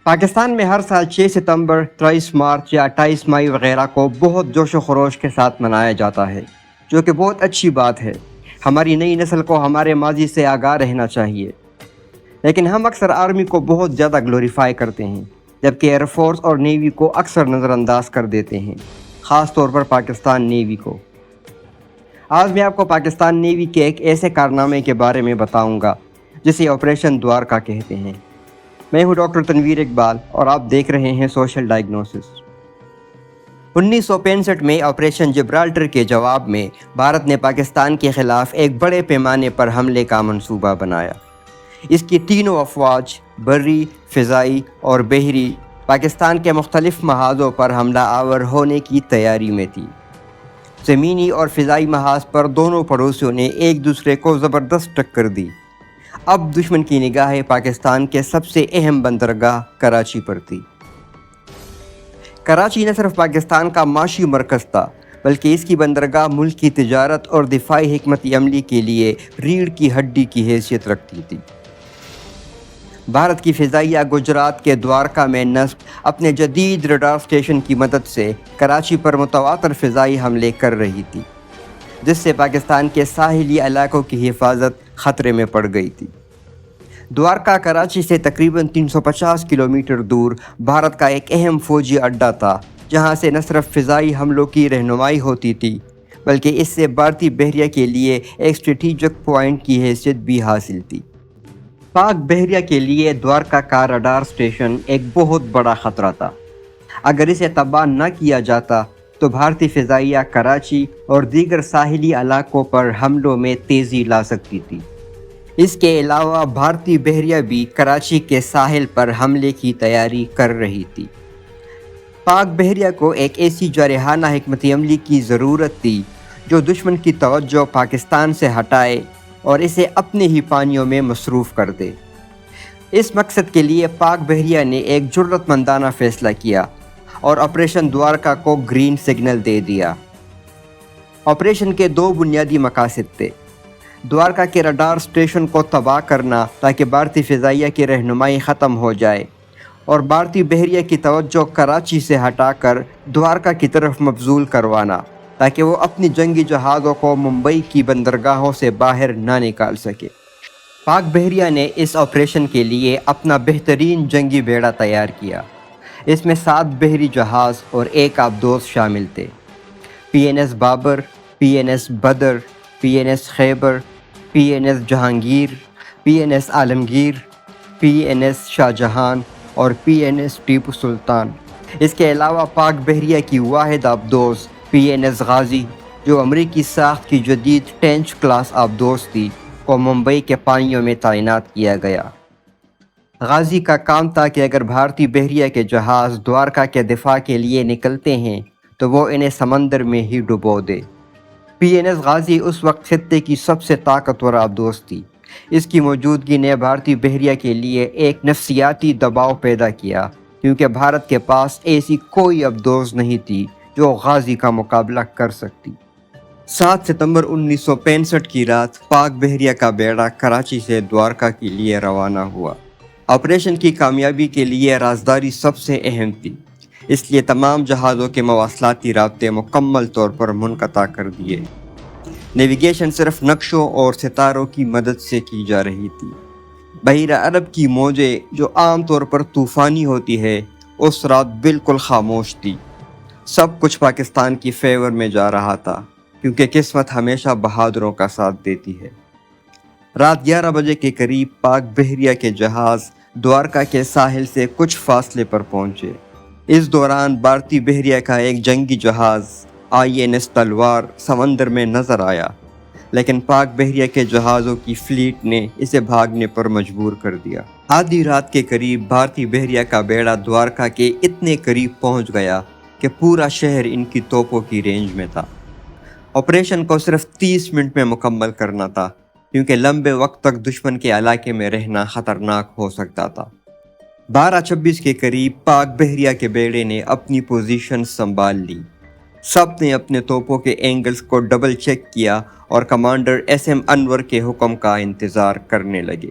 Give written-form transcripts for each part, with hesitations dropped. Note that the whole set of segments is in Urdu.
پاکستان میں ہر سال 6 ستمبر، 23 مارچ یا 28 مئی وغیرہ کو بہت جوش و خروش کے ساتھ منایا جاتا ہے، جو کہ بہت اچھی بات ہے۔ ہماری نئی نسل کو ہمارے ماضی سے آگاہ رہنا چاہیے، لیکن ہم اکثر آرمی کو بہت زیادہ گلوریفائی کرتے ہیں، جبکہ ایئر فورس اور نیوی کو اکثر نظر انداز کر دیتے ہیں، خاص طور پر پاکستان نیوی کو۔ آج میں آپ کو پاکستان نیوی کے ایک ایسے کارنامے کے بارے میں بتاؤں گا جسے آپریشن دوارکا کہتے ہیں۔ میں ہوں ڈاکٹر تنویر اقبال اور آپ دیکھ رہے ہیں سوشل ڈائگنوسس۔ 1965 میں آپریشن جبرالٹر کے جواب میں بھارت نے پاکستان کے خلاف ایک بڑے پیمانے پر حملے کا منصوبہ بنایا۔ اس کی تینوں افواج، بری، فضائی اور بحری، پاکستان کے مختلف محاذوں پر حملہ آور ہونے کی تیاری میں تھی۔ زمینی اور فضائی محاذ پر دونوں پڑوسیوں نے ایک دوسرے کو زبردست ٹکر دی۔ اب دشمن کی نگاہیں پاکستان کے سب سے اہم بندرگاہ کراچی پر تھی۔ کراچی نہ صرف پاکستان کا معاشی مرکز تھا، بلکہ اس کی بندرگاہ ملک کی تجارت اور دفاعی حکمت عملی کے لیے ریڑھ کی ہڈی کی حیثیت رکھتی تھی۔ بھارت کی فضائیہ گجرات کے دوارکا میں نصب اپنے جدید ریڈار اسٹیشن کی مدد سے کراچی پر متواتر فضائی حملے کر رہی تھی، جس سے پاکستان کے ساحلی علاقوں کی حفاظت خطرے میں پڑ گئی تھی۔ دوارکا کراچی سے تقریباً 350 کلومیٹر دور بھارت کا ایک اہم فوجی اڈہ تھا، جہاں سے نہ صرف فضائی حملوں کی رہنمائی ہوتی تھی، بلکہ اس سے بھارتی بحریہ کے لیے ایک اسٹریٹجک پوائنٹ کی حیثیت بھی حاصل تھی۔ پاک بحریہ کے لیے دوارکا کا رڈار اسٹیشن ایک بہت بڑا خطرہ تھا۔ اگر اسے تباہ نہ کیا جاتا تو بھارتی فضائیہ کراچی اور دیگر ساحلی علاقوں پر حملوں میں تیزی لا سکتی تھی۔ اس کے علاوہ بھارتی بحریہ بھی کراچی کے ساحل پر حملے کی تیاری کر رہی تھی۔ پاک بحریہ کو ایک ایسی جارحانہ حکمت عملی کی ضرورت تھی جو دشمن کی توجہ پاکستان سے ہٹائے اور اسے اپنے ہی پانیوں میں مصروف کر دے۔ اس مقصد کے لیے پاک بحریہ نے ایک جرأت مندانہ فیصلہ کیا اور آپریشن دوارکا کو گرین سگنل دے دیا۔ آپریشن کے دو بنیادی مقاصد تھے: دوارکا کے رڈار اسٹیشن کو تباہ کرنا تاکہ بھارتی فضائیہ کی رہنمائی ختم ہو جائے، اور بھارتی بحریہ کی توجہ کراچی سے ہٹا کر دوارکا کی طرف مبذول کروانا تاکہ وہ اپنی جنگی جہازوں کو ممبئی کی بندرگاہوں سے باہر نہ نکال سکے۔ پاک بحریہ نے اس آپریشن کے لیے اپنا بہترین جنگی بیڑا تیار کیا۔ اس میں 7 بحری جہاز اور 1 آبدوز شامل تھے: PNS بابر، PNS بدر، PNS خیبر، PNS جہانگیر، PNS عالمگیر، PNS شاہجہان اور PNS ٹیپو سلطان۔ اس کے علاوہ پاک بحریہ کی واحد آبدوز PNS غازی، جو امریکی ساخت کی جدید ٹینچ کلاس آبدوز تھی، کو ممبئی کے پانیوں میں تعینات کیا گیا۔ غازی کا کام تھا کہ اگر بھارتی بحریہ کے جہاز دوارکا کے دفاع کے لیے نکلتے ہیں تو وہ انہیں سمندر میں ہی ڈبو دے۔ PNS غازی اس وقت خطے کی سب سے طاقتور آبدوز تھی۔ اس کی موجودگی نے بھارتی بحریہ کے لیے ایک نفسیاتی دباؤ پیدا کیا، کیونکہ بھارت کے پاس ایسی کوئی آبدوز نہیں تھی جو غازی کا مقابلہ کر سکتی۔ 7 ستمبر 1965 کی رات پاک بحریہ کا بیڑا کراچی سے دوارکا کے لیے روانہ ہوا۔ آپریشن کی کامیابی کے لیے رازداری سب سے اہم تھی، اس لیے تمام جہازوں کے مواصلاتی رابطے مکمل طور پر منقطع کر دیے۔ نیویگیشن صرف نقشوں اور ستاروں کی مدد سے کی جا رہی تھی۔ بحیرہ عرب کی موجیں، جو عام طور پر طوفانی ہوتی ہے، اس رات بالکل خاموش تھی۔ سب کچھ پاکستان کی فیور میں جا رہا تھا، کیونکہ قسمت ہمیشہ بہادروں کا ساتھ دیتی ہے۔ رات 11 بجے کے قریب پاک بحریہ کے جہاز دوارکا کے ساحل سے کچھ فاصلے پر پہنچے۔ اس دوران بھارتی بحریہ کا ایک جنگی جہاز INS تلوار سمندر میں نظر آیا، لیکن پاک بحریہ کے جہازوں کی فلیٹ نے اسے بھاگنے پر مجبور کر دیا۔ آدھی رات کے قریب بھارتی بحریہ کا بیڑا دوارکا کے اتنے قریب پہنچ گیا کہ پورا شہر ان کی توپوں کی رینج میں تھا۔ آپریشن کو صرف 30 منٹ میں مکمل کرنا تھا، کیونکہ لمبے وقت تک دشمن کے علاقے میں رہنا خطرناک ہو سکتا تھا۔ 12:26 کے قریب پاک بحریہ کے بیڑے نے اپنی پوزیشن سنبھال لی۔ سب نے اپنے توپوں کے اینگلز کو ڈبل چیک کیا اور کمانڈر SM انور کے حکم کا انتظار کرنے لگے۔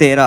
13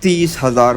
30,000